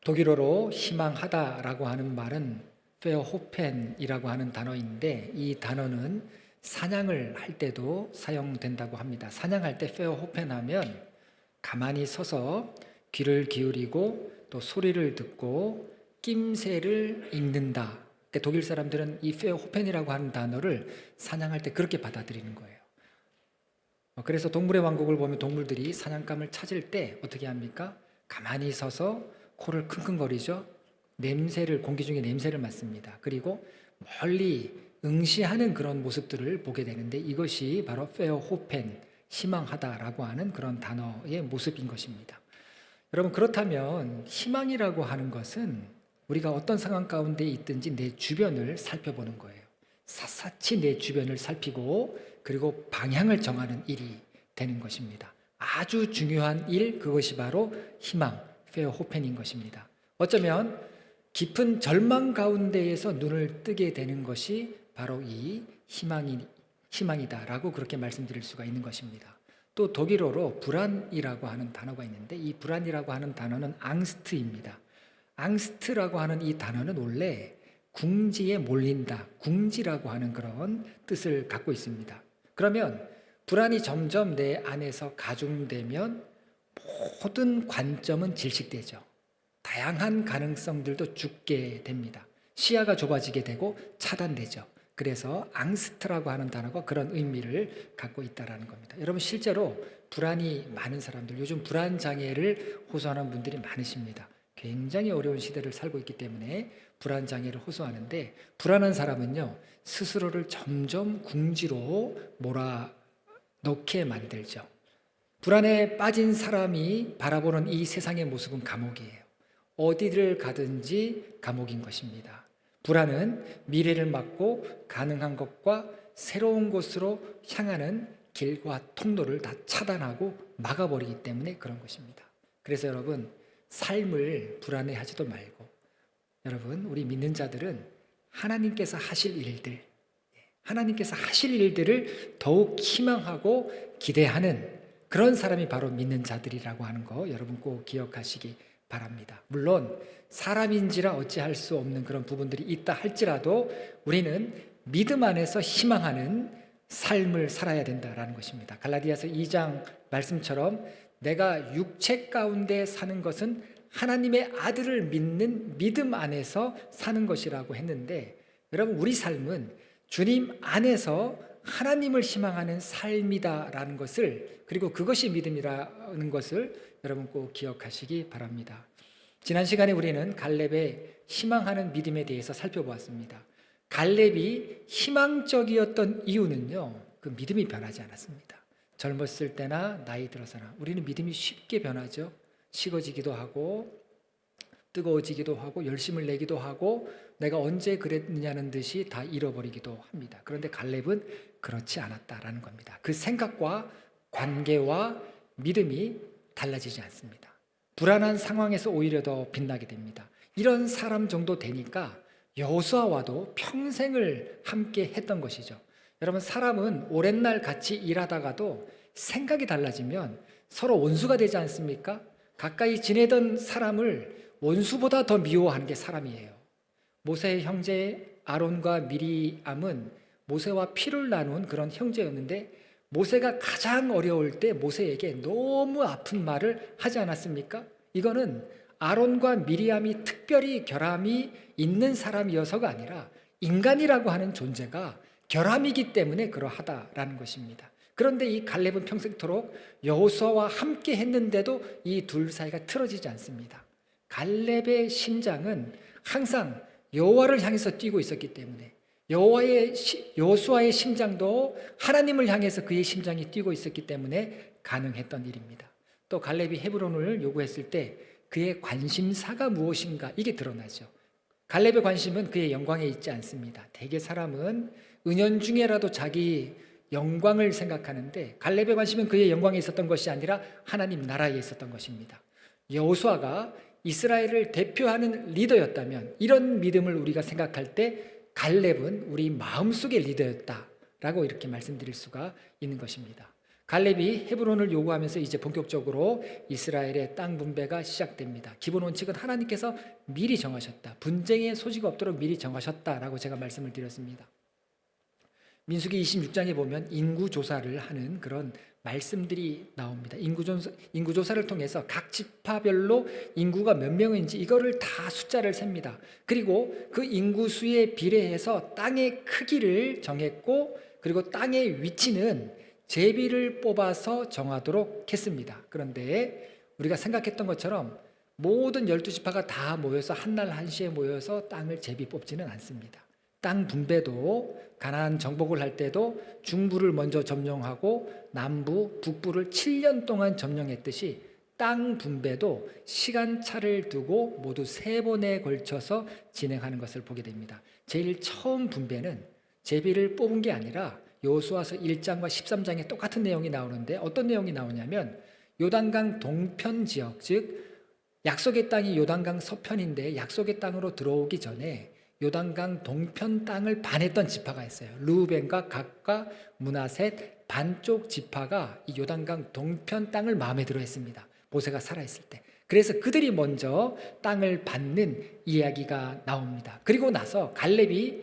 독일어로 희망하다라고 하는 말은 페어호펜이라고 하는 단어인데, 이 단어는 사냥을 할 때도 사용된다고 합니다. 사냥할 때 페어호펜 하면 가만히 서서 귀를 기울이고 또 소리를 듣고 낌새를 읽는다. 독일 사람들은 이 페어호펜이라고 하는 단어를 사냥할 때 그렇게 받아들이는 거예요. 그래서 동물의 왕국을 보면 동물들이 사냥감을 찾을 때 어떻게 합니까? 가만히 서서 코를 킁킁거리죠. 공기 중에 냄새를 맡습니다. 그리고 멀리 응시하는 그런 모습들을 보게 되는데, 이것이 바로 페어호펜, 희망하다라고 하는 그런 단어의 모습인 것입니다. 여러분, 그렇다면 희망이라고 하는 것은 우리가 어떤 상황 가운데 있든지 내 주변을 살펴보는 거예요. 샅샅이 내 주변을 살피고 그리고 방향을 정하는 일이 되는 것입니다. 아주 중요한 일, 그것이 바로 희망, 페어호펜인 것입니다. 어쩌면 깊은 절망 가운데에서 눈을 뜨게 되는 것이 바로 이 희망이다라고 그렇게 말씀드릴 수가 있는 것입니다. 또 독일어로 불안이라고 하는 단어가 있는데, 이 불안이라고 하는 단어는 앙스트입니다. 앙스트라고 하는 이 단어는 원래 궁지에 몰린다, 궁지라고 하는 그런 뜻을 갖고 있습니다. 그러면 불안이 점점 내 안에서 가중되면 모든 관점은 질식되죠. 다양한 가능성들도 죽게 됩니다. 시야가 좁아지게 되고 차단되죠. 그래서 앙스트라고 하는 단어가 그런 의미를 갖고 있다는 겁니다. 여러분, 실제로 불안이 많은 사람들, 요즘 불안 장애를 호소하는 분들이 많으십니다. 굉장히 어려운 시대를 살고 있기 때문에 불안 장애를 호소하는데, 불안한 사람은요, 스스로를 점점 궁지로 몰아넣게 만들죠. 불안에 빠진 사람이 바라보는 이 세상의 모습은 감옥이에요. 어디를 가든지 감옥인 것입니다. 불안은 미래를 막고 가능한 것과 새로운 곳으로 향하는 길과 통로를 다 차단하고 막아버리기 때문에 그런 것입니다. 그래서 여러분, 삶을 불안해하지도 말고, 여러분, 우리 믿는 자들은 하나님께서 하실 일들을 더욱 희망하고 기대하는 그런 사람이 바로 믿는 자들이라고 하는 거 여러분 꼭 기억하시기 바랍니다. 물론 사람인지라 어찌할 수 없는 그런 부분들이 있다 할지라도 우리는 믿음 안에서 희망하는 삶을 살아야 된다라는 것입니다. 갈라디아서 2장 말씀처럼 내가 육체 가운데 사는 것은 하나님의 아들을 믿는 믿음 안에서 사는 것이라고 했는데, 여러분, 우리 삶은 주님 안에서 하나님을 희망하는 삶이다라는 것을, 그리고 그것이 믿음이라는 것을 여러분 꼭 기억하시기 바랍니다. 지난 시간에 우리는 갈렙의 희망하는 믿음에 대해서 살펴보았습니다. 갈렙이 희망적이었던 이유는요, 그 믿음이 변하지 않았습니다. 젊었을 때나 나이 들어서나 우리는 믿음이 쉽게 변하죠. 식어지기도 하고 뜨거워지기도 하고 열심을 내기도 하고 내가 언제 그랬느냐는 듯이 다 잃어버리기도 합니다. 그런데 갈렙은 그렇지 않았다라는 겁니다. 그 생각과 관계와 믿음이 달라지지 않습니다. 불안한 상황에서 오히려 더 빛나게 됩니다. 이런 사람 정도 되니까 여호수아와도 평생을 함께 했던 것이죠. 여러분, 사람은 오랜 날 같이 일하다가도 생각이 달라지면 서로 원수가 되지 않습니까? 가까이 지내던 사람을 원수보다 더 미워하는 게 사람이에요. 모세의 형제 아론과 미리암은 모세와 피를 나눈 그런 형제였는데, 모세가 가장 어려울 때 모세에게 너무 아픈 말을 하지 않았습니까? 이거는 아론과 미리암이 특별히 결함이 있는 사람이어서가 아니라 인간이라고 하는 존재가 결함이기 때문에 그러하다라는 것입니다. 그런데 이 갈렙은 평생토록 여호수아와 함께 했는데도 이 둘 사이가 틀어지지 않습니다. 갈렙의 심장은 항상 여호와를 향해서 뛰고 있었기 때문에, 여호수아의 심장도 하나님을 향해서 그의 심장이 뛰고 있었기 때문에 가능했던 일입니다. 또 갈렙이 헤브론을 요구했을 때 그의 관심사가 무엇인가, 이게 드러나죠. 갈렙의 관심은 그의 영광에 있지 않습니다. 대개 사람은 은연중에라도 자기 영광을 생각하는데, 갈렙의 관심은 그의 영광에 있었던 것이 아니라 하나님 나라에 있었던 것입니다. 여호수아가 이스라엘을 대표하는 리더였다면, 이런 믿음을 우리가 생각할 때 갈렙은 우리 마음속의 리더였다라고 이렇게 말씀드릴 수가 있는 것입니다. 갈렙이 헤브론을 요구하면서 이제 본격적으로 이스라엘의 땅 분배가 시작됩니다. 기본 원칙은 하나님께서 미리 정하셨다. 분쟁의 소지가 없도록 미리 정하셨다라고 제가 말씀을 드렸습니다. 민수기 26장에 보면 인구조사를 하는 그런 말씀들이 나옵니다. 인구조사를 통해서 각 지파별로 인구가 몇 명인지 이거를 다 숫자를 셉니다. 그리고 그 인구수에 비례해서 땅의 크기를 정했고, 그리고 땅의 위치는 제비를 뽑아서 정하도록 했습니다. 그런데 우리가 생각했던 것처럼 모든 12지파가 다 모여서 한날 한시에 모여서 땅을 제비 뽑지는 않습니다. 땅 분배도 가나안 정복을 할 때도 중부를 먼저 점령하고 남부, 북부를 7년 동안 점령했듯이 땅 분배도 시간차를 두고 모두 3번에 걸쳐서 진행하는 것을 보게 됩니다. 제일 처음 분배는 제비를 뽑은 게 아니라 여호수아서 1장과 13장에 똑같은 내용이 나오는데, 어떤 내용이 나오냐면 요단강 동편 지역, 즉 약속의 땅이 요단강 서편인데 약속의 땅으로 들어오기 전에 요단강 동편 땅을 반했던 지파가 있어요. 르우벤과 gad과 므낫셋 반쪽 지파가 이 요단강 동편 땅을 마음에 들어 했습니다. 모세가 살아있을 때. 그래서 그들이 먼저 땅을 받는 이야기가 나옵니다. 그리고 나서 갈렙이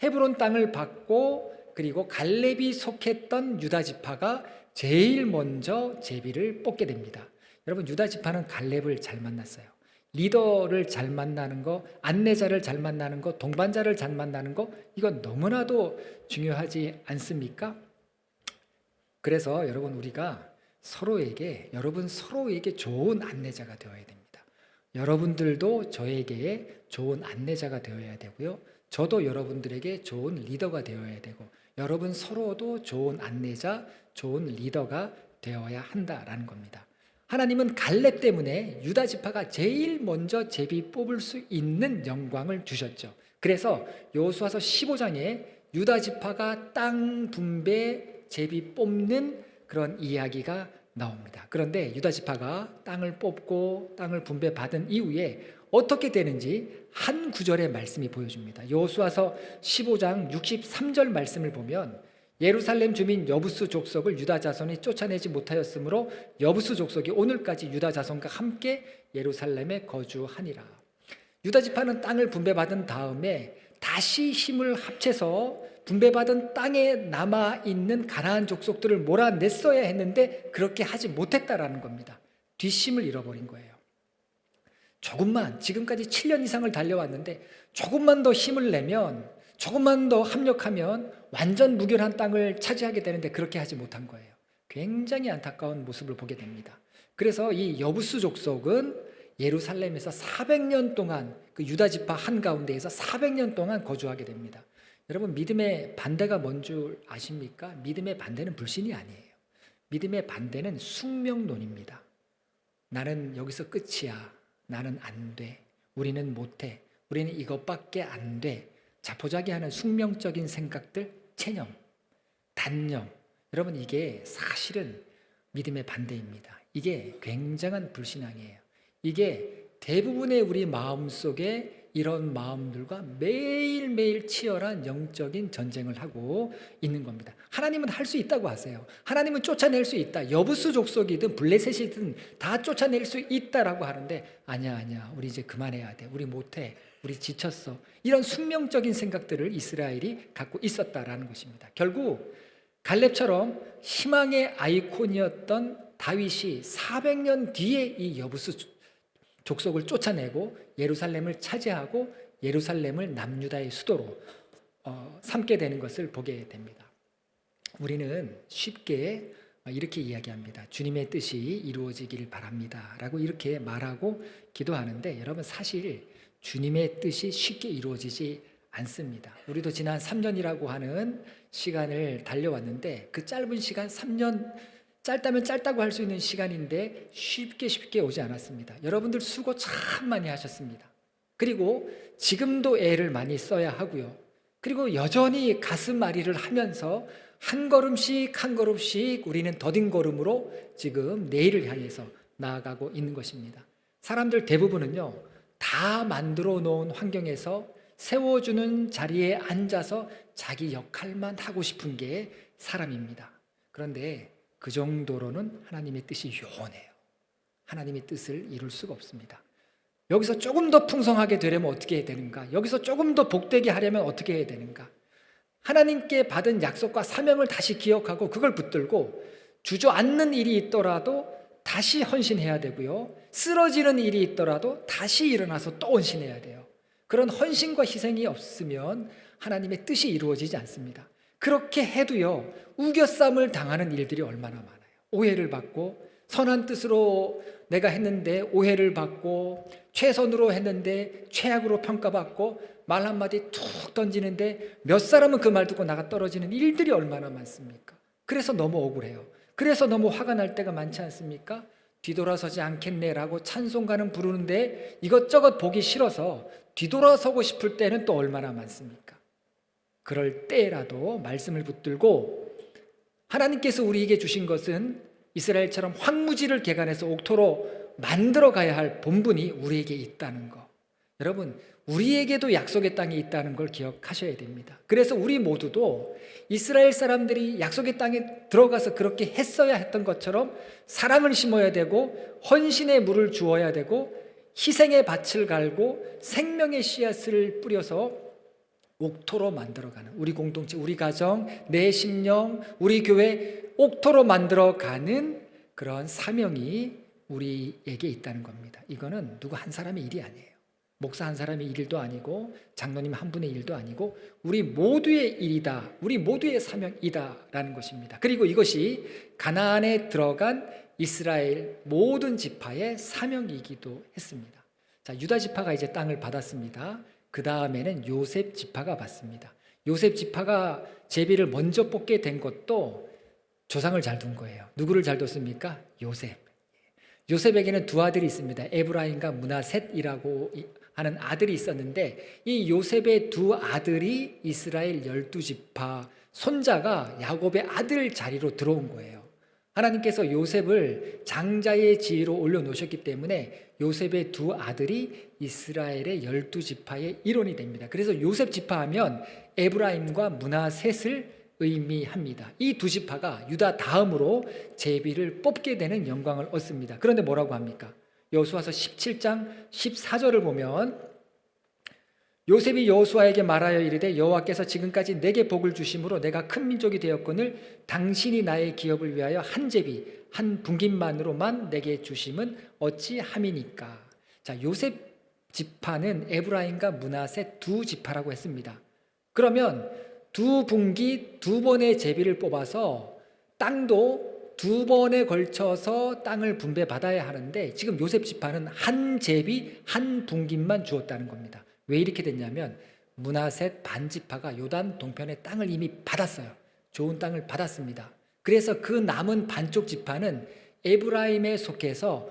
헤브론 땅을 받고, 그리고 갈렙이 속했던 유다 지파가 제일 먼저 제비를 뽑게 됩니다. 여러분, 유다 지파는 갈렙을 잘 만났어요. 리더를 잘 만나는 거, 안내자를 잘 만나는 거, 동반자를 잘 만나는 거, 이건 너무나도 중요하지 않습니까? 그래서 여러분, 우리가 여러분 서로에게 좋은 안내자가 되어야 됩니다. 여러분들도 저에게 좋은 안내자가 되어야 되고요. 저도 여러분들에게 좋은 리더가 되어야 되고, 여러분 서로도 좋은 안내자, 좋은 리더가 되어야 한다라는 겁니다. 하나님은 갈렙 때문에 유다 지파가 제일 먼저 제비 뽑을 수 있는 영광을 주셨죠. 그래서 여호수아서 15장에 유다 지파가 땅 분배 제비 뽑는 그런 이야기가 나옵니다. 그런데 유다 지파가 땅을 뽑고 땅을 분배 받은 이후에 어떻게 되는지 한 구절의 말씀이 보여줍니다. 여호수아서 15장 63절 말씀을 보면 예루살렘 주민 여부스 족속을 유다 자손이 쫓아내지 못하였으므로 여부스 족속이 오늘까지 유다 자손과 함께 예루살렘에 거주하니라. 유다 지파는 땅을 분배받은 다음에 다시 힘을 합쳐서 분배받은 땅에 남아있는 가나안 족속들을 몰아냈어야 했는데 그렇게 하지 못했다라는 겁니다. 뒷심을 잃어버린 거예요. 지금까지 7년 이상을 달려왔는데 조금만 더 힘을 내면, 조금만 더 합력하면 완전 무결한 땅을 차지하게 되는데 그렇게 하지 못한 거예요. 굉장히 안타까운 모습을 보게 됩니다. 그래서 이 여부스 족속은 예루살렘에서 400년 동안, 그 유다 지파 한가운데에서 400년 동안 거주하게 됩니다. 여러분, 믿음의 반대가 뭔 줄 아십니까? 믿음의 반대는 불신이 아니에요. 믿음의 반대는 숙명론입니다. 나는 여기서 끝이야. 나는 안 돼. 우리는 못해. 우리는 이것밖에 안 돼. 자포자기하는 숙명적인 생각들, 체념, 단념. 여러분, 이게 사실은 믿음의 반대입니다. 이게 굉장한 불신앙이에요. 이게 대부분의 우리 마음속에 이런 마음들과 매일매일 치열한 영적인 전쟁을 하고 있는 겁니다. 하나님은 할 수 있다고 하세요. 하나님은 쫓아낼 수 있다. 여부스 족속이든 블레셋이든 다 쫓아낼 수 있다라고 하는데, 아니야. 우리 이제 그만해야 돼. 우리 못해. 우리 지쳤어. 이런 숙명적인 생각들을 이스라엘이 갖고 있었다라는 것입니다. 결국 갈렙처럼 희망의 아이콘이었던 다윗이 400년 뒤에 이 여부스 족속을 쫓아내고 예루살렘을 차지하고 예루살렘을 남유다의 수도로 삼게 되는 것을 보게 됩니다. 우리는 쉽게 이렇게 이야기합니다. 주님의 뜻이 이루어지길 바랍니다 라고 이렇게 말하고 기도하는데, 여러분, 사실 주님의 뜻이 쉽게 이루어지지 않습니다. 우리도 지난 3년이라고 하는 시간을 달려왔는데, 그 짧은 시간 3년, 짧다면 짧다고 할 수 있는 시간인데 쉽게 오지 않았습니다. 여러분들 수고 참 많이 하셨습니다. 그리고 지금도 애를 많이 써야 하고요. 그리고 여전히 가슴앓이를 하면서 한 걸음씩 우리는 더딘 걸음으로 지금 내일을 향해서 나아가고 있는 것입니다. 사람들 대부분은요, 다 만들어 놓은 환경에서 세워주는 자리에 앉아서 자기 역할만 하고 싶은 게 사람입니다. 그런데 그 정도로는 하나님의 뜻이 요원해요. 하나님의 뜻을 이룰 수가 없습니다. 여기서 조금 더 풍성하게 되려면 어떻게 해야 되는가? 여기서 조금 더 복되게 하려면 어떻게 해야 되는가? 하나님께 받은 약속과 사명을 다시 기억하고 그걸 붙들고 주저앉는 일이 있더라도 다시 헌신해야 되고요. 쓰러지는 일이 있더라도 다시 일어나서 또 헌신해야 돼요. 그런 헌신과 희생이 없으면 하나님의 뜻이 이루어지지 않습니다. 그렇게 해도요, 우겨쌈을 당하는 일들이 얼마나 많아요. 오해를 받고, 선한 뜻으로 내가 했는데 오해를 받고, 최선으로 했는데 최악으로 평가받고, 말 한마디 툭 던지는데 몇 사람은 그 말 듣고 나가 떨어지는 일들이 얼마나 많습니까? 그래서 너무 억울해요. 그래서 너무 화가 날 때가 많지 않습니까? 뒤돌아서지 않겠네라고 찬송가는 부르는데 이것저것 보기 싫어서 뒤돌아서고 싶을 때는 또 얼마나 많습니까? 그럴 때라도 말씀을 붙들고, 하나님께서 우리에게 주신 것은 이스라엘처럼 황무지를 개간해서 옥토로 만들어 가야 할 본분이 우리에게 있다는 거. 여러분, 우리에게도 약속의 땅이 있다는 걸 기억하셔야 됩니다. 그래서 우리 모두도 이스라엘 사람들이 약속의 땅에 들어가서 그렇게 했어야 했던 것처럼 사랑을 심어야 되고, 헌신의 물을 주어야 되고, 희생의 밭을 갈고 생명의 씨앗을 뿌려서 옥토로 만들어가는, 우리 공동체, 우리 가정, 내 심령, 우리 교회 옥토로 만들어가는 그런 사명이 우리에게 있다는 겁니다. 이거는 누구 한 사람의 일이 아니에요. 목사 한 사람의 일도 아니고 장로님 한 분의 일도 아니고 우리 모두의 일이다, 우리 모두의 사명이다라는 것입니다. 그리고 이것이 가나안에 들어간 이스라엘 모든 지파의 사명이기도 했습니다. 자, 유다 지파가 이제 땅을 받았습니다. 그 다음에는 요셉 지파가 받습니다. 요셉 지파가 제비를 먼저 뽑게 된 것도 조상을 잘 둔 거예요. 누구를 잘 뒀습니까? 요셉. 요셉에게는 두 아들이 있습니다. 에브라임과 므낫셋이라고 하는 아들이 있었는데, 이 요셉의 두 아들이 이스라엘 12지파 손자가 야곱의 아들 자리로 들어온 거예요. 하나님께서 요셉을 장자의 지위로 올려놓으셨기 때문에 요셉의 두 아들이 이스라엘의 12지파의 일원이 됩니다. 그래서 요셉 지파하면 에브라임과 므낫셋을 의미합니다. 이 두 지파가 유다 다음으로 제비를 뽑게 되는 영광을 얻습니다. 그런데 뭐라고 합니까? 여호수아서 17장 14절을 보면, 요셉이 여호수아에게 말하여 이르되 여호와께서 지금까지 내게 복을 주심으로 내가 큰 민족이 되었거늘 당신이 나의 기업을 위하여 한 제비 한 분깃만으로만 내게 주심은 어찌함이니까. 자, 요셉 지파는 에브라임과 므낫셋 두 지파라고 했습니다. 그러면 두 분기 두 번의 제비를 뽑아서 땅도 두 번에 걸쳐서 땅을 분배받아야 하는데, 지금 요셉 지파는 한 제비 한 분깃만 주었다는 겁니다. 왜 이렇게 됐냐면 므낫셋 반지파가 요단 동편의 땅을 이미 받았어요. 좋은 땅을 받았습니다. 그래서 그 남은 반쪽 지파는 에브라임에 속해서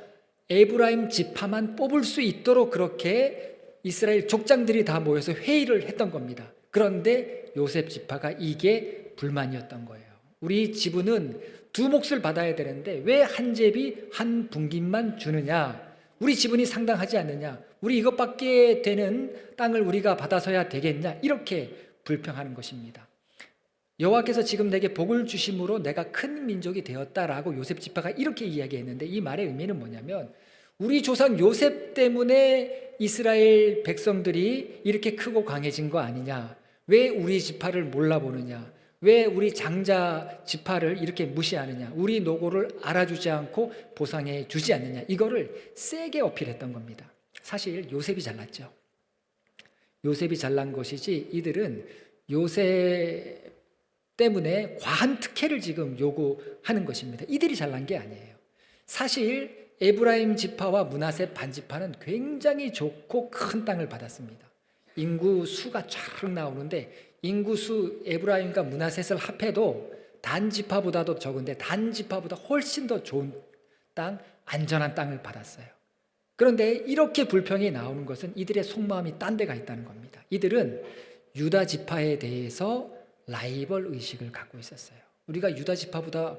에브라임 지파만 뽑을 수 있도록 그렇게 이스라엘 족장들이 다 모여서 회의를 했던 겁니다. 그런데 요셉 지파가 이게 불만이었던 거예요. 우리 지부는 두 몫을 받아야 되는데 왜 한 제비 한 분깃만 주느냐? 우리 지분이 상당하지 않느냐? 우리 이것밖에 되는 땅을 우리가 받아서야 되겠냐? 이렇게 불평하는 것입니다. 여호와께서 지금 내게 복을 주심으로 내가 큰 민족이 되었다라고 요셉 지파가 이렇게 이야기했는데, 이 말의 의미는 뭐냐면 우리 조상 요셉 때문에 이스라엘 백성들이 이렇게 크고 강해진 거 아니냐? 왜 우리 지파를 몰라보느냐? 왜 우리 장자 지파를 이렇게 무시하느냐? 우리 노고를 알아주지 않고 보상해 주지 않느냐? 이거를 세게 어필했던 겁니다. 사실 요셉이 잘났죠. 요셉이 잘난 것이지 이들은 요셉 때문에 과한 특혜를 지금 요구하는 것입니다. 이들이 잘난 게 아니에요. 사실 에브라임 지파와 므낫셋 반지파는 굉장히 좋고 큰 땅을 받았습니다. 인구 수가 쫙 나오는데 인구수 에브라임과 므낫셋을 합해도 단 지파보다도 적은데 단 지파보다 훨씬 더 좋은 땅, 안전한 땅을 받았어요. 그런데 이렇게 불평이 나오는 것은 이들의 속마음이 딴 데가 있다는 겁니다. 이들은 유다 지파에 대해서 라이벌 의식을 갖고 있었어요. 우리가 유다 지파보다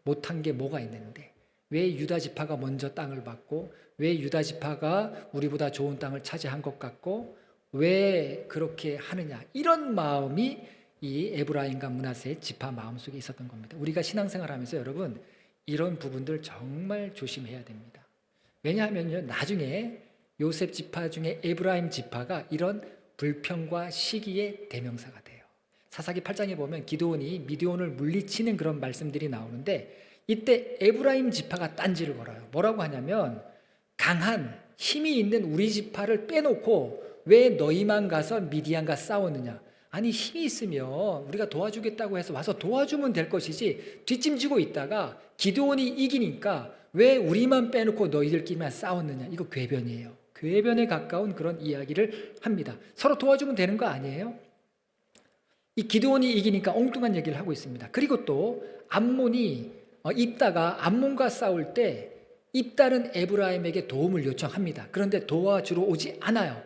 못한 게 뭐가 있는데, 왜 유다 지파가 먼저 땅을 받고, 왜 유다 지파가 우리보다 좋은 땅을 차지한 것 같고, 왜 그렇게 하느냐, 이런 마음이 이 에브라임과 므낫세의 지파 마음속에 있었던 겁니다. 우리가 신앙생활하면서 여러분 이런 부분들 정말 조심해야 됩니다. 왜냐하면요, 나중에 요셉 지파 중에 에브라임 지파가 이런 불평과 시기의 대명사가 돼요. 사사기 8장에 보면 기드온이 미디온을 물리치는 그런 말씀들이 나오는데, 이때 에브라임 지파가 딴지를 걸어요. 뭐라고 하냐면, 강한 힘이 있는 우리 지파를 빼놓고 왜 너희만 가서 미디안과 싸웠느냐. 아니, 힘이 있으면 우리가 도와주겠다고 해서 와서 도와주면 될 것이지, 뒷짐지고 있다가 기드온이 이기니까 왜 우리만 빼놓고 너희들끼리만 싸웠느냐. 이거 궤변이에요. 궤변에 가까운 그런 이야기를 합니다. 서로 도와주면 되는 거 아니에요? 이 기드온이 이기니까 엉뚱한 얘기를 하고 있습니다. 그리고 또 암몬이 입다가 암몬과 싸울 때 입다는 에브라임에게 도움을 요청합니다. 그런데 도와주러 오지 않아요.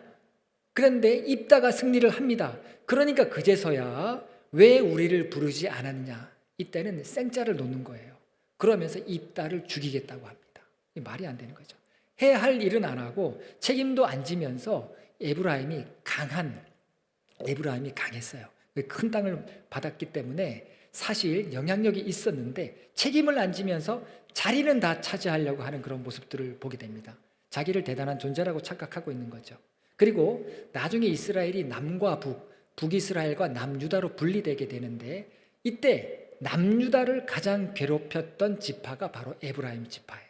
그런데 입다가 승리를 합니다. 그러니까 그제서야 왜 우리를 부르지 않았느냐. 이때는 생짜를 놓는 거예요. 그러면서 입다를 죽이겠다고 합니다. 말이 안 되는 거죠. 해야 할 일은 안 하고 책임도 안 지면서 에브라임이 강했어요. 큰 땅을 받았기 때문에 사실 영향력이 있었는데 책임을 안 지면서 자리는 다 차지하려고 하는 그런 모습들을 보게 됩니다. 자기를 대단한 존재라고 착각하고 있는 거죠. 그리고 나중에 이스라엘이 남과 북이스라엘과 남유다로 분리되게 되는데, 이때 남유다를 가장 괴롭혔던 지파가 바로 에브라임 지파예요.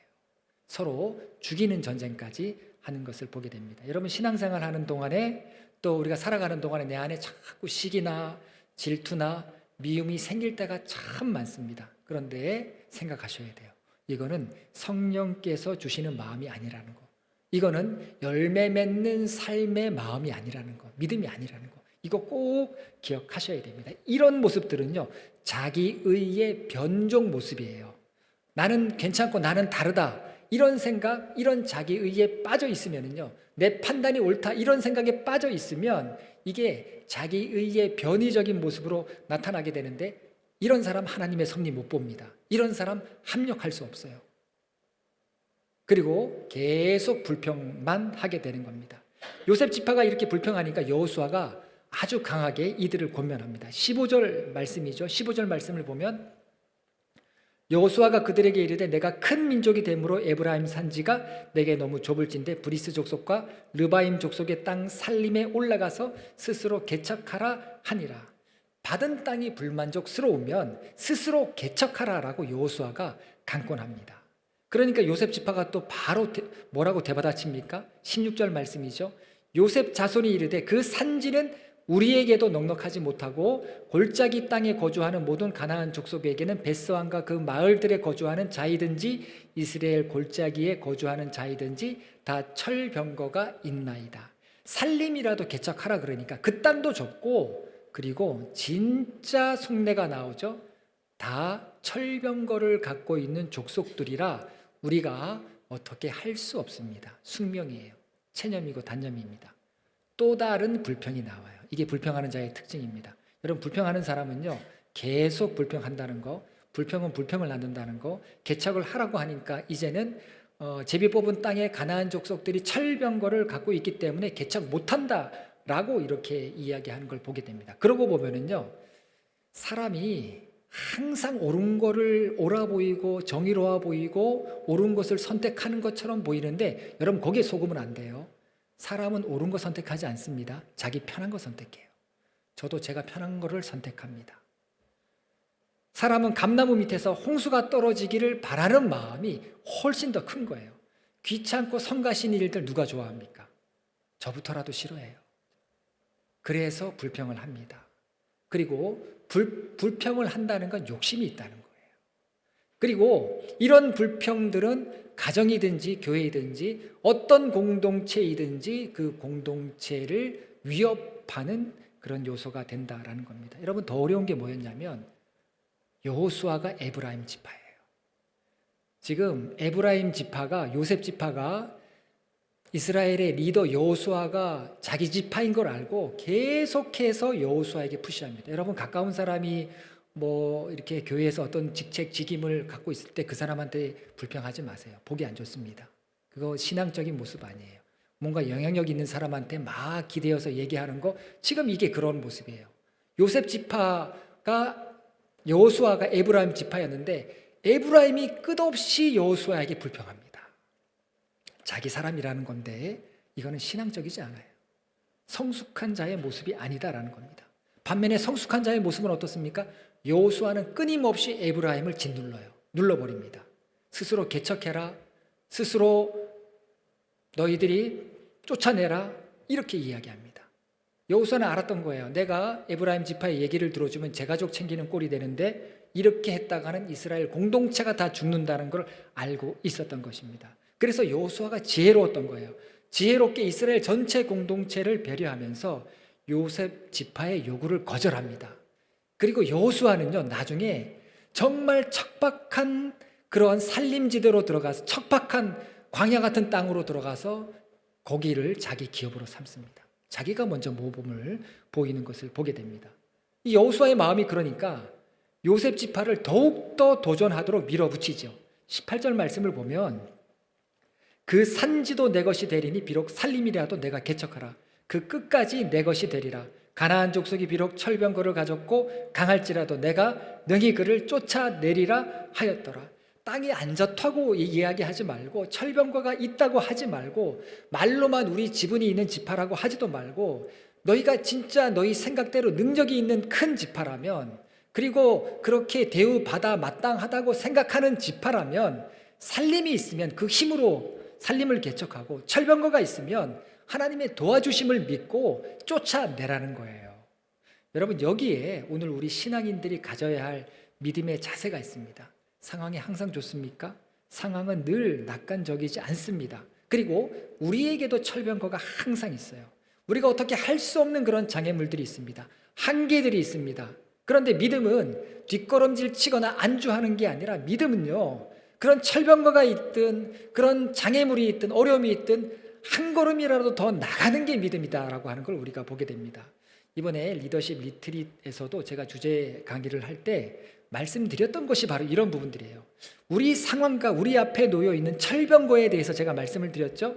서로 죽이는 전쟁까지 하는 것을 보게 됩니다. 여러분, 신앙생활 하는 동안에 또 우리가 살아가는 동안에 내 안에 자꾸 시기나 질투나 미움이 생길 때가 참 많습니다. 그런데 생각하셔야 돼요. 이거는 성령께서 주시는 마음이 아니라는 거. 이거는 열매 맺는 삶의 마음이 아니라는 거. 믿음이 아니라는 거. 이거 꼭 기억하셔야 됩니다. 이런 모습들은요, 자기의의 변종 모습이에요. 나는 괜찮고 나는 다르다. 이런 생각, 이런 자기의에 빠져 있으면요, 내 판단이 옳다. 이런 생각에 빠져 있으면 이게 자기의의 변이적인 모습으로 나타나게 되는데, 이런 사람 하나님의 섭리 못 봅니다. 이런 사람 합력할 수 없어요. 그리고 계속 불평만 하게 되는 겁니다. 요셉 지파가 이렇게 불평하니까 여호수아가 아주 강하게 이들을 권면합니다. 15절 말씀이죠. 15절 말씀을 보면 여호수아가 그들에게 이르되 내가 큰 민족이 되므로 에브라임 산지가 내게 너무 좁을진대 브리스 족속과 르바임 족속의 땅 살림에 올라가서 스스로 개척하라 하니라. 받은 땅이 불만족스러우면 스스로 개척하라라고 여호수아가 강권합니다. 그러니까 요셉 지파가 또 바로 뭐라고 대받아칩니까? 16절 말씀이죠. 요셉 자손이 이르되 그 산지는 우리에게도 넉넉하지 못하고 골짜기 땅에 거주하는 모든 가나안 족속에게는 벳스왕과 그 마을들에 거주하는 자이든지 이스라엘 골짜기에 거주하는 자이든지 다 철병거가 있나이다. 살림이라도 개척하라. 그러니까 그 땅도 좁고, 그리고 진짜 속내가 나오죠. 다 철병거를 갖고 있는 족속들이라 우리가 어떻게 할 수 없습니다. 숙명이에요. 체념이고 단념입니다. 또 다른 불평이 나와요. 이게 불평하는 자의 특징입니다. 여러분, 불평하는 사람은요, 계속 불평한다는 거, 불평은 불평을 낳는다는 거, 개척을 하라고 하니까 이제는 제비 뽑은 땅에 가나안 족속들이 철병거를 갖고 있기 때문에 개척 못한다라고 이렇게 이야기하는 걸 보게 됩니다. 그러고 보면은요, 사람이 항상 옳은 거를 옳아 보이고 정의로워 보이고 옳은 것을 선택하는 것처럼 보이는데, 여러분 거기에 속으면 안 돼요. 사람은 옳은 거 선택하지 않습니다. 자기 편한 거 선택해요. 저도 제가 편한 거를 선택합니다. 사람은 감나무 밑에서 홍수가 떨어지기를 바라는 마음이 훨씬 더 큰 거예요. 귀찮고 성가신 일들 누가 좋아합니까? 저부터라도 싫어해요. 그래서 불평을 합니다. 그리고 불평을 한다는 건 욕심이 있다는 거예요. 그리고 이런 불평들은 가정이든지 교회이든지 어떤 공동체이든지 그 공동체를 위협하는 그런 요소가 된다라는 겁니다. 여러분, 더 어려운 게 뭐였냐면 여호수아가 에브라임 지파예요. 지금 에브라임 지파가, 요셉 지파가 이스라엘의 리더 여호수아가 자기 지파인 걸 알고 계속해서 여호수아에게 푸시합니다. 여러분, 가까운 사람이 뭐 이렇게 교회에서 어떤 직책 직임을 갖고 있을 때 그 사람한테 불평하지 마세요. 보기 안 좋습니다. 그거 신앙적인 모습 아니에요. 뭔가 영향력 있는 사람한테 막 기대어서 얘기하는 거, 지금 이게 그런 모습이에요. 요셉 지파가 여호수아가 에브라임 지파였는데 에브라임이 끝없이 여호수아에게 불평합니다. 자기 사람이라는 건데 이거는 신앙적이지 않아요. 성숙한 자의 모습이 아니다라는 겁니다. 반면에 성숙한 자의 모습은 어떻습니까? 여호수아는 끊임없이 에브라임을 짓눌러요. 눌러버립니다. 스스로 개척해라. 스스로 너희들이 쫓아내라. 이렇게 이야기합니다. 여호수아는 알았던 거예요. 내가 에브라임 지파의 얘기를 들어주면 제 가족 챙기는 꼴이 되는데 이렇게 했다가는 이스라엘 공동체가 다 죽는다는 걸 알고 있었던 것입니다. 그래서 여호수아가 지혜로웠던 거예요. 지혜롭게 이스라엘 전체 공동체를 배려하면서 요셉 지파의 요구를 거절합니다. 그리고 여호수아는요, 나중에 정말 척박한 그러한 산림지대로 들어가서 척박한 광야 같은 땅으로 들어가서 거기를 자기 기업으로 삼습니다. 자기가 먼저 모범을 보이는 것을 보게 됩니다. 이 여호수아의 마음이 그러니까 요셉 지파를 더욱더 도전하도록 밀어붙이죠. 18절 말씀을 보면 그 산지도 내 것이 되리니 비록 산림이라도 내가 개척하라. 그 끝까지 내 것이 되리라. 가나안 족속이 비록 철병거를 가졌고 강할지라도 내가 능히 그를 쫓아내리라 하였더라. 땅이 안 좋다고 이야기하지 말고 철병거가 있다고 하지 말고 말로만 우리 지분이 있는 지파라고 하지도 말고 너희가 진짜 너희 생각대로 능력이 있는 큰 지파라면 그리고 그렇게 대우받아 마땅하다고 생각하는 지파라면 살림이 있으면 그 힘으로 살림을 개척하고 철병거가 있으면 하나님의 도와주심을 믿고 쫓아내라는 거예요. 여러분 여기에 오늘 우리 신앙인들이 가져야 할 믿음의 자세가 있습니다. 상황이 항상 좋습니까? 상황은 늘 낙관적이지 않습니다. 그리고 우리에게도 철병거가 항상 있어요. 우리가 어떻게 할 수 없는 그런 장애물들이 있습니다. 한계들이 있습니다. 그런데 믿음은 뒷걸음질 치거나 안주하는 게 아니라 믿음은요, 그런 철병거가 있든 그런 장애물이 있든 어려움이 있든 한 걸음이라도 더 나가는 게 믿음이다라고 하는 걸 우리가 보게 됩니다. 이번에 리더십 리트릿에서도 제가 주제 강의를 할 때 말씀드렸던 것이 바로 이런 부분들이에요. 우리 상황과 우리 앞에 놓여 있는 철병거에 대해서 제가 말씀을 드렸죠.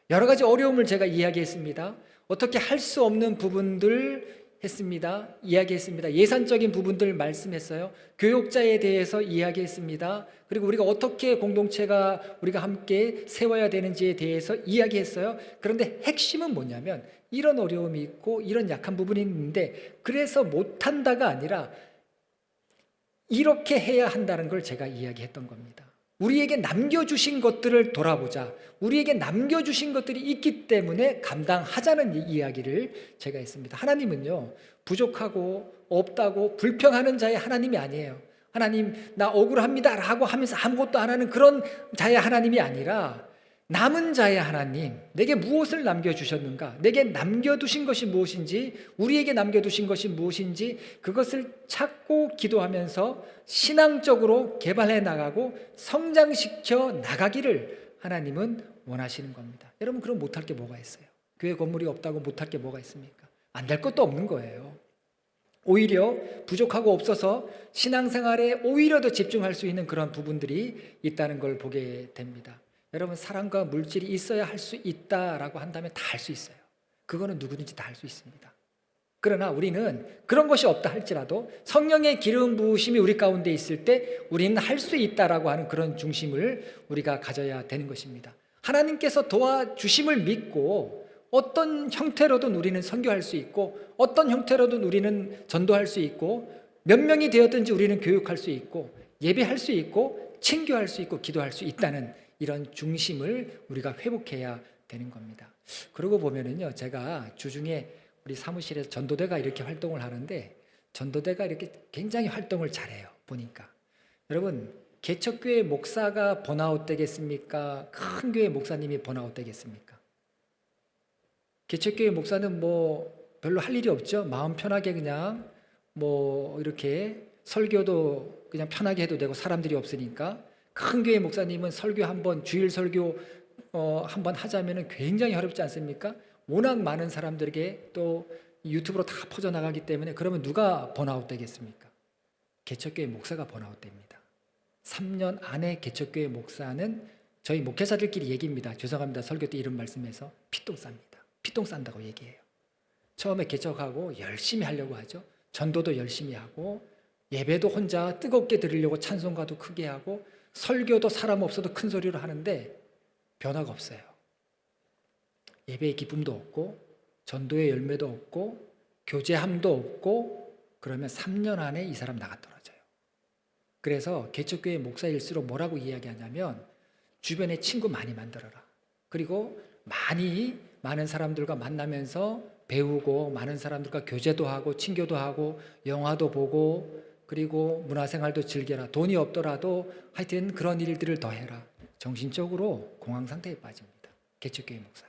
여러 가지 어려움을 제가 이야기했습니다. 어떻게 할 수 없는 부분들 했습니다. 이야기했습니다. 예산적인 부분들 말씀했어요. 교육자에 대해서 이야기했습니다. 그리고 우리가 어떻게 공동체가 우리가 함께 세워야 되는지에 대해서 이야기했어요. 그런데 핵심은 뭐냐면 이런 어려움이 있고 이런 약한 부분이 있는데 그래서 못한다가 아니라 이렇게 해야 한다는 걸 제가 이야기했던 겁니다. 우리에게 남겨주신 것들을 돌아보자. 우리에게 남겨주신 것들이 있기 때문에 감당하자는 이야기를 제가 했습니다. 하나님은요, 부족하고 없다고 불평하는 자의 하나님이 아니에요. 하나님 나 억울합니다 라고 하면서 아무것도 안 하는 그런 자의 하나님이 아니라 남은 자의 하나님, 내게 무엇을 남겨주셨는가, 내게 남겨두신 것이 무엇인지, 우리에게 남겨두신 것이 무엇인지 그것을 찾고 기도하면서 신앙적으로 개발해 나가고 성장시켜 나가기를 하나님은 원하시는 겁니다. 여러분 그럼 못할 게 뭐가 있어요? 교회 건물이 없다고 못할 게 뭐가 있습니까? 안 될 것도 없는 거예요. 오히려 부족하고 없어서 신앙생활에 오히려 더 집중할 수 있는 그런 부분들이 있다는 걸 보게 됩니다. 여러분 사랑과 물질이 있어야 할 수 있다라고 한다면 다 할 수 있어요. 그거는 누구든지 다 할 수 있습니다. 그러나 우리는 그런 것이 없다 할지라도 성령의 기름 부으심이 우리 가운데 있을 때 우리는 할 수 있다라고 하는 그런 중심을 우리가 가져야 되는 것입니다. 하나님께서 도와주심을 믿고 어떤 형태로든 우리는 선교할 수 있고 어떤 형태로든 우리는 전도할 수 있고 몇 명이 되었든지 우리는 교육할 수 있고 예배할 수 있고 친교할 수 있고 기도할 수 있다는 이런 중심을 우리가 회복해야 되는 겁니다. 그러고 보면은요, 제가 주중에 우리 사무실에서 전도대가 이렇게 활동을 하는데 전도대가 이렇게 굉장히 활동을 잘해요. 보니까 여러분 개척교회 목사가 번아웃 되겠습니까? 큰 교회 목사님이 번아웃 되겠습니까? 개척교회 목사는 뭐 별로 할 일이 없죠. 마음 편하게 그냥 뭐 이렇게 설교도 그냥 편하게 해도 되고 사람들이 없으니까. 큰 교회 목사님은 설교 한번 주일 설교 한번 하자면은 굉장히 어렵지 않습니까? 워낙 많은 사람들에게 또 유튜브로 다 퍼져나가기 때문에 그러면 누가 번아웃 되겠습니까? 개척교회 목사가 번아웃 됩니다. 3년 안에 개척교회 목사는 저희 목회자들끼리 얘기입니다. 죄송합니다. 설교 때 이런 말씀해서 피똥 쌉니다. 피똥 싼다고 얘기해요. 처음에 개척하고 열심히 하려고 하죠. 전도도 열심히 하고 예배도 혼자 뜨겁게 드리려고 찬송가도 크게 하고 설교도 사람 없어도 큰 소리로 하는데 변화가 없어요. 예배의 기쁨도 없고 전도의 열매도 없고 교제함도 없고 그러면 3년 안에 이 사람 나가 떨어져요. 그래서 개척교회 목사일수록 뭐라고 이야기하냐면 주변에 친구 많이 만들어라. 그리고 많은 사람들과 만나면서 배우고 많은 사람들과 교제도 하고 친교도 하고 영화도 보고 그리고 문화생활도 즐겨라. 돈이 없더라도 하여튼 그런 일들을 더 해라. 정신적으로 공황 상태에 빠집니다. 개척교회 목사가.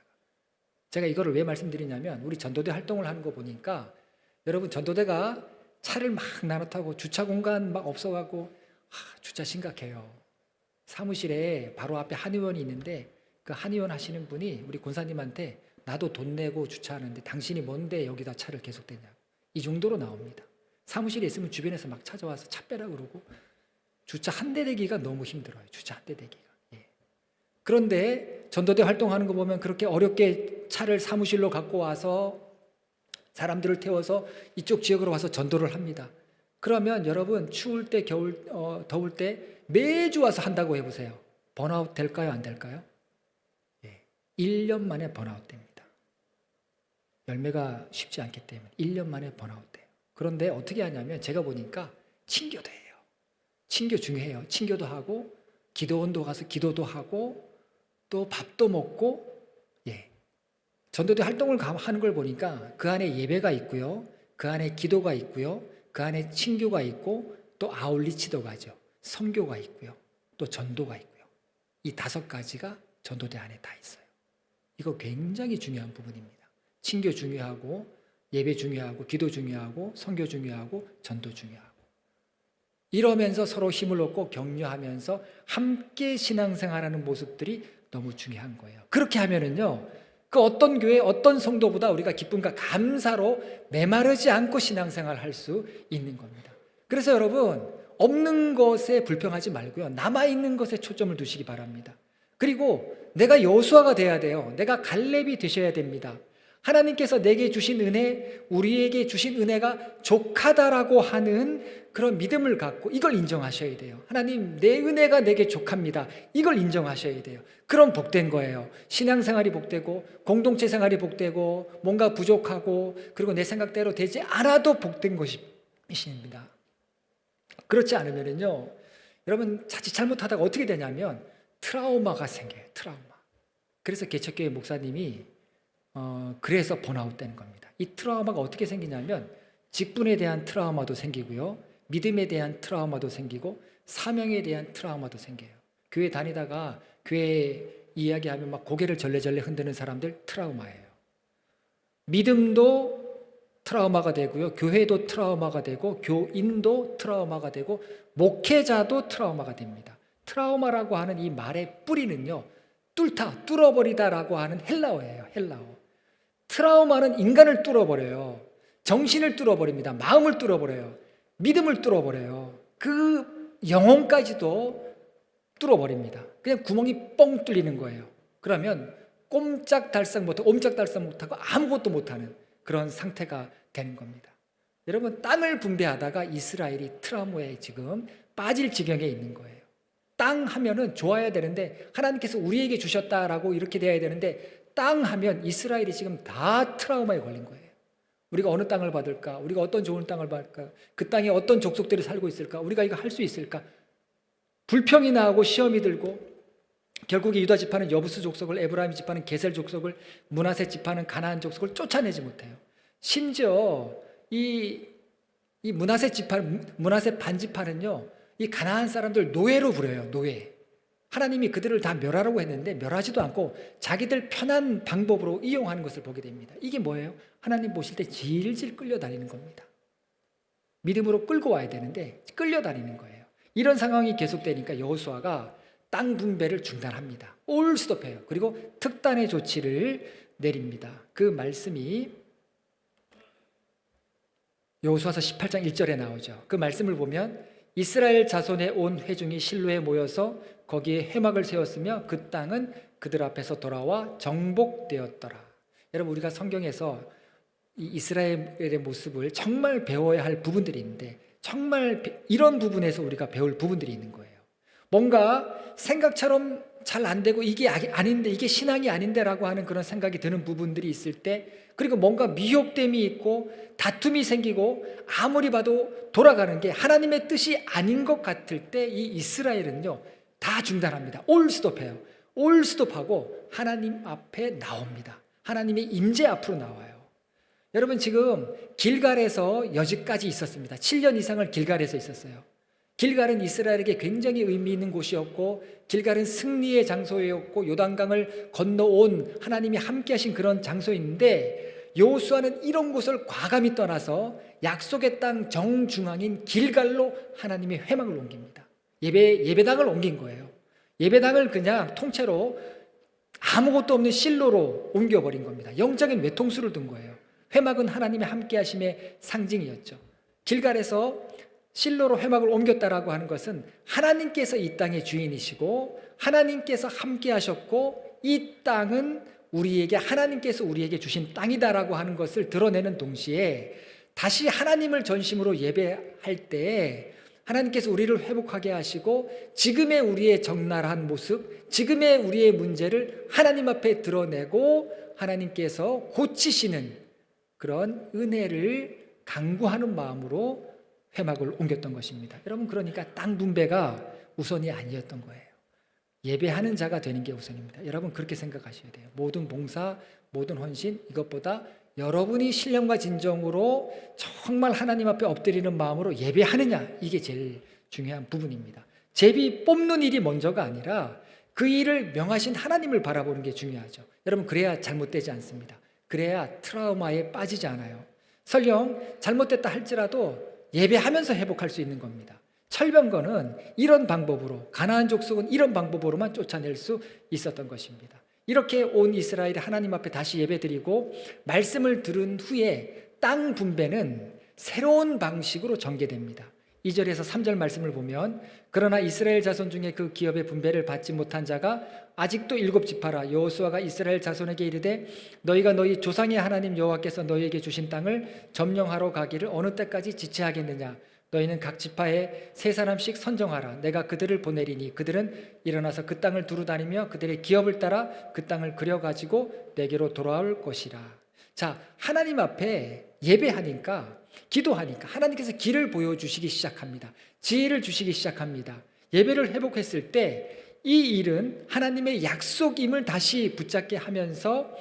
제가 이거를 왜 말씀드리냐면 우리 전도대 활동을 하는 거 보니까 여러분 전도대가 차를 막 나눠 타고 주차 공간 막 없어가고 주차 심각해요. 사무실에 바로 앞에 한의원이 있는데 그 한의원 하시는 분이 우리 권사님한테 나도 돈 내고 주차하는데 당신이 뭔데 여기다 차를 계속 대냐고 이 정도로 나옵니다. 사무실에 있으면 주변에서 막 찾아와서 차 빼라 그러고 주차 한 대 대기가 너무 힘들어요. 주차 한 대 대기가. 예. 그런데 전도대 활동하는 거 보면 그렇게 어렵게 차를 사무실로 갖고 와서 사람들을 태워서 이쪽 지역으로 와서 전도를 합니다. 그러면 여러분 추울 때 더울 때 매주 와서 한다고 해보세요. 번아웃 될까요? 안 될까요? 예. 1년 만에 번아웃 됩니다. 열매가 쉽지 않기 때문에 1년 만에 번아웃 돼요. 그런데 어떻게 하냐면 제가 보니까 친교도 해요. 친교 중요해요. 친교도 하고 기도원도 가서 기도도 하고 또 밥도 먹고 전도대 활동을 하는 걸 보니까 그 안에 예배가 있고요. 그 안에 기도가 있고요. 그 안에 친교가 있고 또 아울리치도 가죠. 선교가 있고요. 또 전도가 있고요. 이 5가지가 전도대 안에 다 있어요. 이거 굉장히 중요한 부분입니다. 친교 중요하고 예배 중요하고 기도 중요하고 선교 중요하고 전도 중요하고 이러면서 서로 힘을 얻고 격려하면서 함께 신앙생활하는 모습들이 너무 중요한 거예요. 그렇게 하면은요. 그 어떤 교회 어떤 성도보다 우리가 기쁨과 감사로 메마르지 않고 신앙생활을 할 수 있는 겁니다. 그래서 여러분 없는 것에 불평하지 말고요. 남아있는 것에 초점을 두시기 바랍니다. 그리고 내가 여호수아가 돼야 돼요. 내가 갈렙이 되셔야 됩니다. 하나님께서 내게 주신 은혜, 우리에게 주신 은혜가 족하다라고 하는 그런 믿음을 갖고 이걸 인정하셔야 돼요. 하나님, 내 은혜가 내게 족합니다. 이걸 인정하셔야 돼요. 그럼 복된 거예요. 신앙생활이 복되고 공동체 생활이 복되고 뭔가 부족하고 그리고 내 생각대로 되지 않아도 복된 것입니다. 그렇지 않으면요, 여러분 자칫 잘못하다가 어떻게 되냐면 트라우마가 생겨요. 트라우마. 그래서 개척교회 목사님이 그래서 번아웃 되는 겁니다. 이 트라우마가 어떻게 생기냐면 직분에 대한 트라우마도 생기고요. 믿음에 대한 트라우마도 생기고 사명에 대한 트라우마도 생겨요. 교회 다니다가 교회 이야기하면 막 고개를 절레절레 흔드는 사람들 트라우마예요. 믿음도 트라우마가 되고요. 교회도 트라우마가 되고 교인도 트라우마가 되고 목회자도 트라우마가 됩니다. 트라우마라고 하는 이 말의 뿌리는요. 뚫어버리다라고 하는 헬라어예요. 헬라어. 트라우마는 인간을 뚫어버려요. 정신을 뚫어버립니다. 마음을 뚫어버려요. 믿음을 뚫어버려요. 그 영혼까지도 뚫어버립니다. 그냥 구멍이 뻥 뚫리는 거예요. 그러면 옴짝달싹 못하고 아무것도 못하는 그런 상태가 되는 겁니다. 여러분 땅을 분배하다가 이스라엘이 트라우마에 지금 빠질 지경에 있는 거예요. 땅 하면은 좋아야 되는데 하나님께서 우리에게 주셨다라고 이렇게 돼야 되는데 땅 하면 이스라엘이 지금 다 트라우마에 걸린 거예요. 우리가 어느 땅을 받을까? 우리가 어떤 좋은 땅을 받을까? 그 땅에 어떤 족속들이 살고 있을까? 우리가 이거 할 수 있을까? 불평이 나고 시험이 들고 결국에 유다 지파는 여부스 족속을, 에브라임 지파는 게셀 족속을, 므낫세 지파는 가나안 족속을 쫓아내지 못해요. 심지어 이 므낫세 반지파는요, 이 가나안 사람들 노예로 부려요. 노예. 하나님이 그들을 다 멸하라고 했는데 멸하지도 않고 자기들 편한 방법으로 이용하는 것을 보게 됩니다. 이게 뭐예요? 하나님 보실 때 질질 끌려다니는 겁니다. 믿음으로 끌고 와야 되는데 끌려다니는 거예요. 이런 상황이 계속되니까 여호수아가 땅 분배를 중단합니다. 올 스톱해요. 그리고 특단의 조치를 내립니다. 그 말씀이 여호수아서 18장 1절에 나오죠. 그 말씀을 보면 이스라엘 자손의 온 회중이 실로에 모여서 거기에 회막을 세웠으며 그 땅은 그들 앞에서 돌아와 정복되었더라. 여러분 우리가 성경에서 이 이스라엘의 모습을 정말 배워야 할 부분들이 있는데 정말 이런 부분에서 우리가 배울 부분들이 있는 거예요. 뭔가 생각처럼 잘 안 되고 이게 아닌데, 이게 신앙이 아닌데라고 하는 그런 생각이 드는 부분들이 있을 때, 그리고 뭔가 미혹됨이 있고 다툼이 생기고 아무리 봐도 돌아가는 게 하나님의 뜻이 아닌 것 같을 때 이 이스라엘은요 다 중단합니다. 올 스톱해요. 올 스톱하고 하나님 앞에 나옵니다. 하나님의 임재 앞으로 나와요. 여러분, 지금 길갈에서 여지까지 있었습니다. 7년 이상을 길갈에서 있었어요. 길갈은 이스라엘에게 굉장히 의미 있는 곳이었고, 길갈은 승리의 장소였고, 요단강을 건너온 하나님이 함께 하신 그런 장소인데, 여호수아는 이런 곳을 과감히 떠나서 약속의 땅 정중앙인 길갈로 하나님의 회막을 옮깁니다. 예배당을 옮긴 거예요. 예배당을 그냥 통째로 아무것도 없는 실로로 옮겨버린 겁니다. 영적인 외통수를 둔 거예요. 회막은 하나님의 함께 하심의 상징이었죠. 길갈에서 실로로 회막을 옮겼다라고 하는 것은 하나님께서 이 땅의 주인이시고 하나님께서 함께 하셨고 이 땅은 하나님께서 우리에게 주신 땅이다라고 하는 것을 드러내는 동시에, 다시 하나님을 전심으로 예배할 때 하나님께서 우리를 회복하게 하시고 지금의 우리의 적나라한 모습, 지금의 우리의 문제를 하나님 앞에 드러내고 하나님께서 고치시는 그런 은혜를 강구하는 마음으로 회막을 옮겼던 것입니다. 여러분, 그러니까 땅 분배가 우선이 아니었던 거예요. 예배하는 자가 되는 게 우선입니다. 여러분, 그렇게 생각하셔야 돼요. 모든 봉사, 모든 헌신, 이것보다 여러분이 신령과 진정으로 정말 하나님 앞에 엎드리는 마음으로 예배하느냐, 이게 제일 중요한 부분입니다. 제비 뽑는 일이 먼저가 아니라 그 일을 명하신 하나님을 바라보는 게 중요하죠. 여러분, 그래야 잘못되지 않습니다. 그래야 트라우마에 빠지지 않아요. 설령 잘못됐다 할지라도 예배하면서 회복할 수 있는 겁니다. 철병거는 이런 방법으로, 가나안 족속은 이런 방법으로만 쫓아낼 수 있었던 것입니다. 이렇게 온 이스라엘이 하나님 앞에 다시 예배드리고 말씀을 들은 후에 땅 분배는 새로운 방식으로 전개됩니다. 2절에서 3절 말씀을 보면, 그러나 이스라엘 자손 중에 그 기업의 분배를 받지 못한 자가 아직도 7지파라. 여호수아가 이스라엘 자손에게 이르되 너희가 너희 조상의 하나님 여호와께서 너희에게 주신 땅을 점령하러 가기를 어느 때까지 지체하겠느냐. 너희는 각 지파에 3사람씩 선정하라. 내가 그들을 보내리니 그들은 일어나서 그 땅을 두루 다니며 그들의 기업을 따라 그 땅을 그려가지고 내게로 돌아올 것이라. 자, 하나님 앞에 예배하니까, 기도하니까 하나님께서 길을 보여주시기 시작합니다. 지혜를 주시기 시작합니다. 예배를 회복했을 때 이 일은 하나님의 약속임을 다시 붙잡게 하면서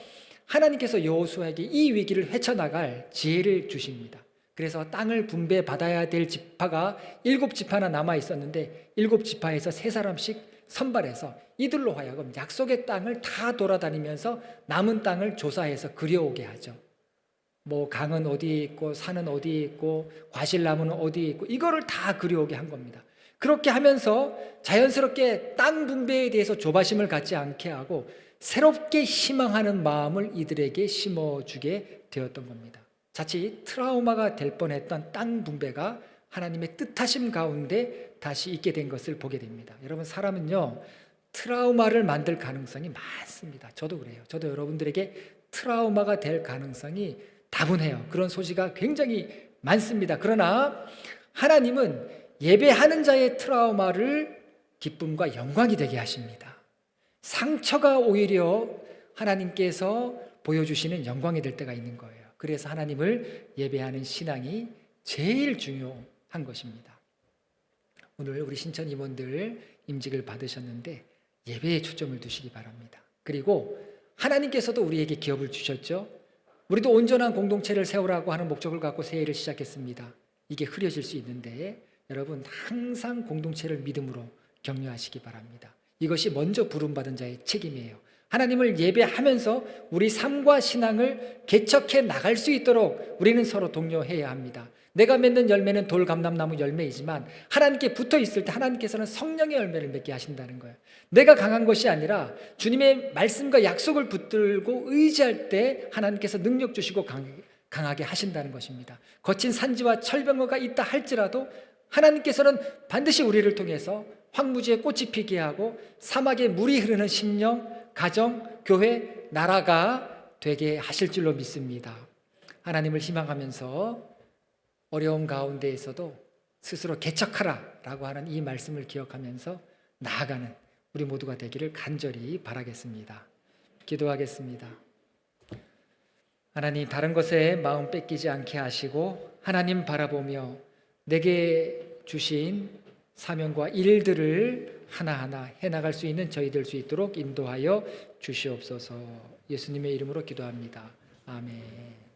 하나님께서 여호수아에게 이 위기를 헤쳐나갈 지혜를 주십니다. 그래서 땅을 분배받아야 될 지파가 7지파나 남아 있었는데 7지파에서 3사람씩 선발해서 이들로 하여금 약속의 땅을 다 돌아다니면서 남은 땅을 조사해서 그려오게 하죠. 뭐 강은 어디에 있고 산은 어디에 있고 과실나무는 어디에 있고 이거를 다 그려오게 한 겁니다. 그렇게 하면서 자연스럽게 땅 분배에 대해서 조바심을 갖지 않게 하고 새롭게 희망하는 마음을 이들에게 심어주게 되었던 겁니다. 자칫 트라우마가 될 뻔했던 땅 분배가 하나님의 뜻하심 가운데 다시 있게 된 것을 보게 됩니다. 여러분, 사람은요 트라우마를 만들 가능성이 많습니다. 저도 그래요. 저도 여러분들에게 트라우마가 될 가능성이 다분해요. 그런 소지가 굉장히 많습니다. 그러나 하나님은 예배하는 자의 트라우마를 기쁨과 영광이 되게 하십니다. 상처가 오히려 하나님께서 보여주시는 영광이 될 때가 있는 거예요. 그래서 하나님을 예배하는 신앙이 제일 중요한 것입니다. 오늘 우리 신천 임원들 임직을 받으셨는데 예배에 초점을 두시기 바랍니다. 그리고 하나님께서도 우리에게 기업을 주셨죠. 우리도 온전한 공동체를 세우라고 하는 목적을 갖고 새해를 시작했습니다. 이게 흐려질 수 있는데 여러분, 항상 공동체를 믿음으로 격려하시기 바랍니다. 이것이 먼저 부름받은 자의 책임이에요. 하나님을 예배하면서 우리 삶과 신앙을 개척해 나갈 수 있도록 우리는 서로 독려해야 합니다. 내가 맺는 열매는 돌감람나무 열매이지만 하나님께 붙어 있을 때 하나님께서는 성령의 열매를 맺게 하신다는 거예요. 내가 강한 것이 아니라 주님의 말씀과 약속을 붙들고 의지할 때 하나님께서 능력 주시고 강하게 하신다는 것입니다. 거친 산지와 철병거가 있다 할지라도 하나님께서는 반드시 우리를 통해서 황무지에 꽃이 피게 하고 사막에 물이 흐르는 심령, 가정, 교회, 나라가 되게 하실 줄로 믿습니다. 하나님을 희망하면서 어려운 가운데에서도 스스로 개척하라라고 하는 이 말씀을 기억하면서 나아가는 우리 모두가 되기를 간절히 바라겠습니다. 기도하겠습니다. 하나님, 다른 것에 마음 뺏기지 않게 하시고 하나님 바라보며 내게 주신 사명과 일들을 하나하나 해나갈 수 있는 저희 될 수 있도록 인도하여 주시옵소서. 예수님의 이름으로 기도합니다. 아멘.